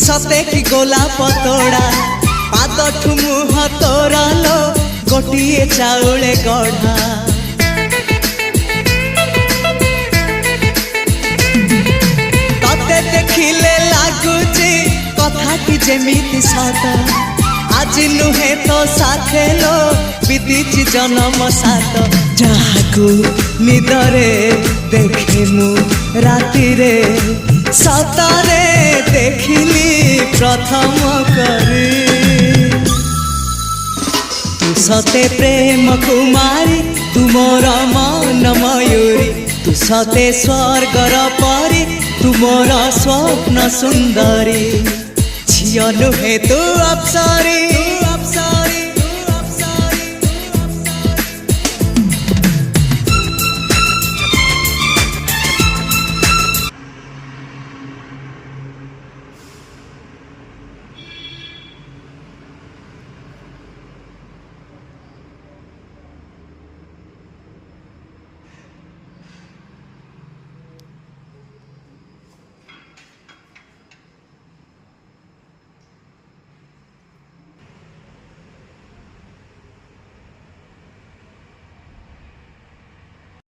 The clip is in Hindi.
सते कि गोलाप तोड़ा पाद मुह तोरा लो गोटिए चाउले गढ़ा तते देखिले लागुची कथाटी जेमिति सत आज नुहे तो साथे लो विदिची जन्म सात जहाकू निदरे देखे मु राति रे सतरे देखिली प्रथम करी तू सते प्रेम कुमारी तू मोर मन मयूरी तू सते स्वर्गर परी तू मोर स्वप्न सुंदरी झियो नुहे तू अप्सरी।